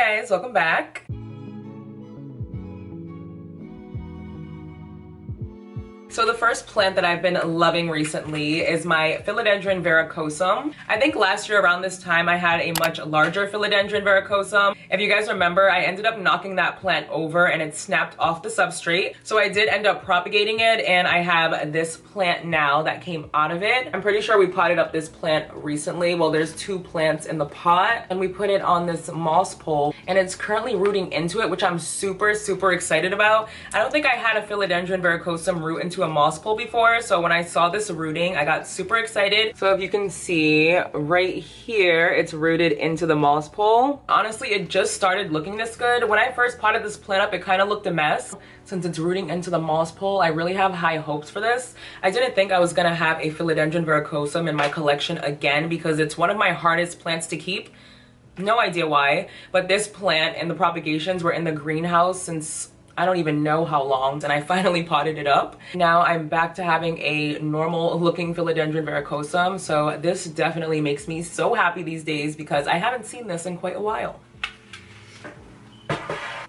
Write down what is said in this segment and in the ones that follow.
guys, welcome back. So the first plant that I've been loving recently is my philodendron verrucosum. I think last year around this time I had a much larger philodendron verrucosum. If you guys remember, I ended up knocking that plant over and it snapped off the substrate. So I did end up propagating it, and I have this plant now that came out of it. I'm pretty sure we potted up this plant recently. Well, there's 2 plants in the pot, and we put it on this moss pole, and it's currently rooting into it, which I'm super excited about. I don't think I had a philodendron verrucosum root into a moss pole before, so when I saw this rooting I got super excited. So if you can see right here, it's rooted into the moss pole. Honestly, it just started looking this good. When I first potted this plant up, it kind of looked a mess. Since it's rooting into the moss pole, I really have high hopes for this. I didn't think I was gonna have a philodendron verrucosum in my collection again because it's one of my hardest plants to keep. No idea why, but this plant and the propagations were in the greenhouse since I don't even know how long, and I finally potted it up. Now I'm back to having a normal looking philodendron verrucosum, so this definitely makes me so happy these days because I haven't seen this in quite a while.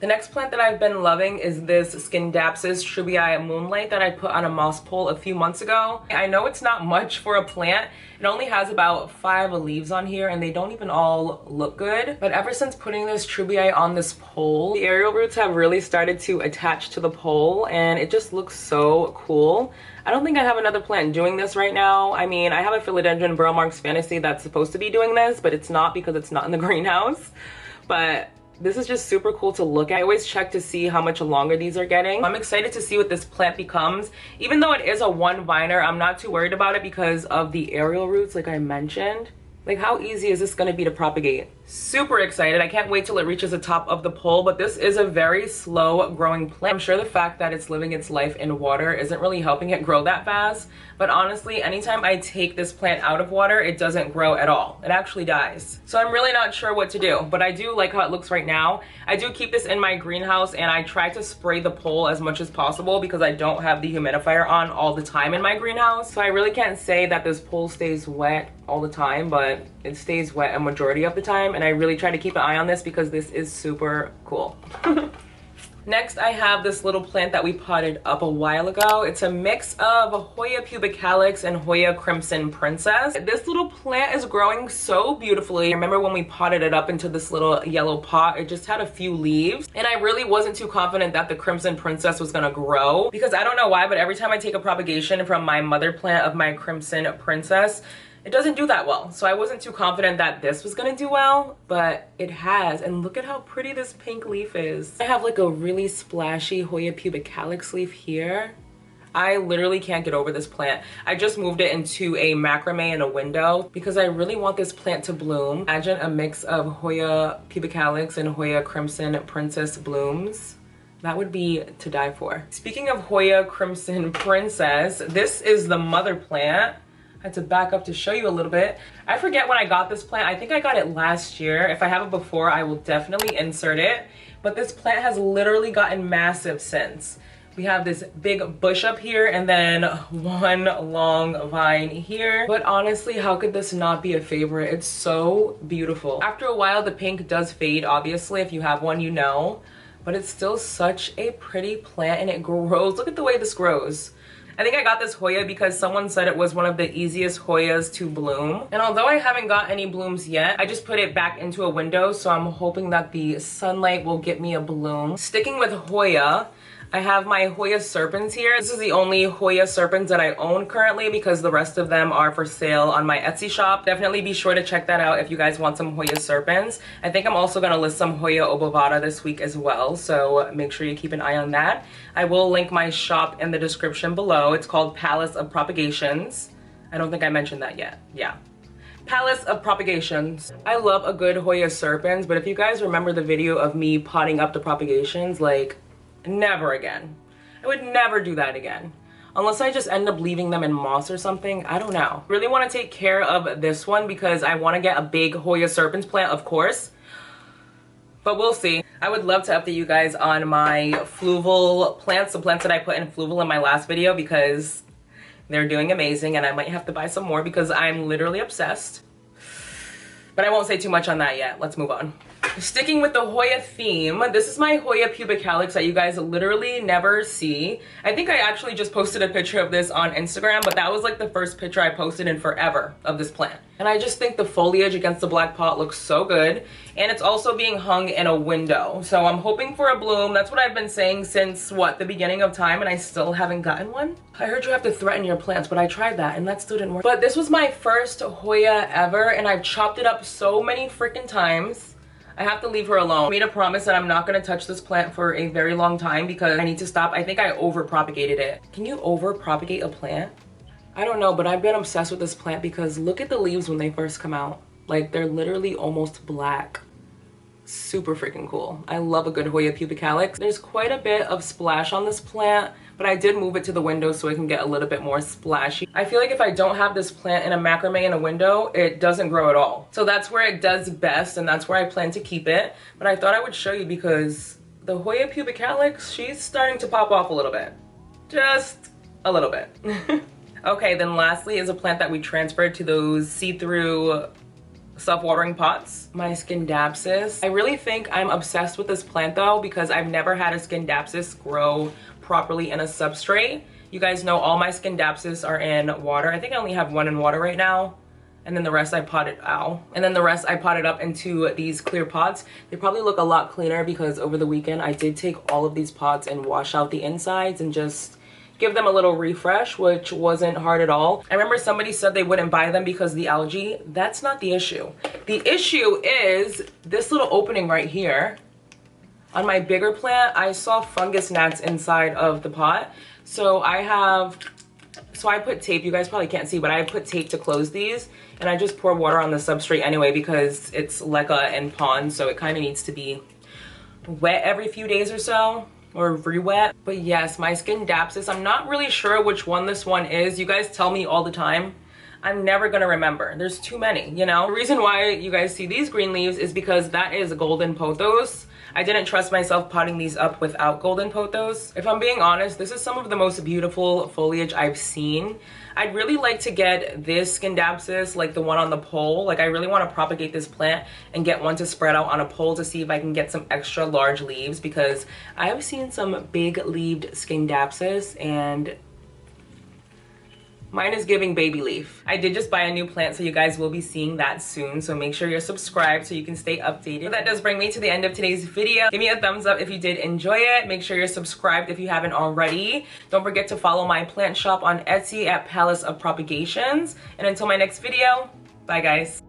The next plant that I've been loving is this Scindapsus trubii moonlight that I put on a moss pole a few months ago. I know it's not much for a plant. It only has about 5 leaves on here and they don't even all look good. But ever since putting this trubii on this pole, the aerial roots have really started to attach to the pole and it just looks so cool. I don't think I have another plant doing this right now. I mean, I have a philodendron Burl Marks Fantasy that's supposed to be doing this, but it's not because it's not in the greenhouse. But this is just super cool to look at. I always check to see how much longer these are getting. I'm excited to see what this plant becomes. Even though it is a one viner, I'm not too worried about it because of the aerial roots like I mentioned. Like, how easy is this gonna be to propagate? Super excited. I can't wait till it reaches the top of the pole, but this is a very slow growing plant. I'm sure the fact that it's living its life in water isn't really helping it grow that fast, but honestly, anytime I take this plant out of water, it doesn't grow at all. It actually dies. So I'm really not sure what to do, but I do like how it looks right now. I do keep this in my greenhouse and I try to spray the pole as much as possible because I don't have the humidifier on all the time in my greenhouse. So I really can't say that this pole stays wet all the time, but it stays wet a majority of the time, and I really try to keep an eye on this because this is super cool. Next, I have this little plant that we potted up a while ago. It's a mix of Hoya pubicalis and Hoya crimson princess. This little plant is growing so beautifully. I remember when we potted it up into this little yellow pot, it just had a few leaves, and I really wasn't too confident that the crimson princess was gonna grow because I don't know why, but every time I take a propagation from my mother plant of my crimson princess, it doesn't do that well. So I wasn't too confident that this was gonna do well, but it has. And look at how pretty this pink leaf is. I have like a really splashy Hoya pubicalis leaf here. I literally can't get over this plant. I just moved it into a macrame in a window because I really want this plant to bloom. Imagine a mix of Hoya pubicalis and Hoya crimson princess blooms. That would be to die for. Speaking of Hoya crimson princess, this is the mother plant. I had to back up to show you a little bit. I forget when I got this plant. I think I got it last year. If I have it before, I will definitely insert it. But this plant has literally gotten massive since. We have this big bush up here and then one long vine here. But honestly, how could this not be a favorite? It's so beautiful. After a while, the pink does fade, obviously. If you have one, you know. But it's still such a pretty plant and it grows. Look at the way this grows. I think I got this Hoya because someone said it was one of the easiest Hoyas to bloom. And although I haven't got any blooms yet, I just put it back into a window, so I'm hoping that the sunlight will get me a bloom. Sticking with Hoya, I have my Hoya serpents here. This is the only Hoya serpents that I own currently because the rest of them are for sale on my Etsy shop. Definitely be sure to check that out if you guys want some Hoya serpents. I think I'm also gonna list some Hoya obovata this week as well, so make sure you keep an eye on that. I will link my shop in the description below. It's called Palace of Propagations. I don't think I mentioned that yet. Yeah. Palace of Propagations. I love a good Hoya serpents, but if you guys remember the video of me potting up the propagations, like, never again. I would never do that again. Unless I just end up leaving them in moss or something. I don't know. Really want to take care of this one because I want to get a big Hoya serpents plant, of course. But we'll see. I would love to update you guys on my fluval plants, the plants that I put in fluval in my last video because they're doing amazing and I might have to buy some more because I'm literally obsessed. But I won't say too much on that yet. Let's move on. Sticking with the Hoya theme, this is my Hoya pubic calyx that you guys literally never see. I think I actually just posted a picture of this on Instagram, but that was like the first picture I posted in forever of this plant. And I just think the foliage against the black pot looks so good. And it's also being hung in a window. So I'm hoping for a bloom. That's what I've been saying since, what, the beginning of time, and I still haven't gotten one? I heard you have to threaten your plants, but I tried that and that still didn't work. But this was my first Hoya ever, and I've chopped it up so many freaking times. I have to leave her alone. I made a promise that I'm not gonna touch this plant for a very long time because I need to stop. I think I over-propagated it. Can you over-propagate a plant? I don't know, but I've been obsessed with this plant because look at the leaves when they first come out. Like, they're literally almost black. Super freaking cool. I love a good Hoya pubic calyx. There's quite a bit of splash on this plant, but I did move it to the window so it can get a little bit more splashy. I feel like if I don't have this plant in a macrame in a window, it doesn't grow at all. So that's where it does best, and that's where I plan to keep it. But I thought I would show you because the Hoya pubic calyx, she's starting to pop off a little bit. Just a little bit. Okay, then lastly is a plant that we transferred to those see-through self-watering pots. My Scindapsus. I really think I'm obsessed with this plant though because I've never had a Scindapsus grow properly in a substrate. You guys know all my Scindapsus are in water. I think I only have one in water right now. And then the rest I potted out. And then the rest I potted up into these clear pots. They probably look a lot cleaner because over the weekend I did take all of these pots and wash out the insides and just give them a little refresh, which wasn't hard at all. I remember somebody said they wouldn't buy them because of the algae. That's not the issue. The issue is this little opening right here. On my bigger plant, I saw fungus gnats inside of the pot. So I put tape, you guys probably can't see, but I put tape to close these. And I just pour water on the substrate anyway because it's leca and pond, so it kind of needs to be wet every few days or so. Or re-wet. But yes, my Scindapsus, I'm not really sure which one this one is. You guys tell me all the time. I'm never gonna remember. There's too many, you know? The reason why you guys see these green leaves is because that is golden pothos. I didn't trust myself potting these up without golden pothos. If I'm being honest, this is some of the most beautiful foliage I've seen. I'd really like to get this Scindapsus, like the one on the pole. Like I really want to propagate this plant and get one to spread out on a pole to see if I can get some extra large leaves because I have seen some big leaved Scindapsus and mine is giving baby leaf. I did just buy a new plant, so you guys will be seeing that soon. So make sure you're subscribed so you can stay updated. But that does bring me to the end of today's video. Give me a thumbs up if you did enjoy it. Make sure you're subscribed if you haven't already. Don't forget to follow my plant shop on Etsy at Palace of Propagations. And until my next video, bye guys.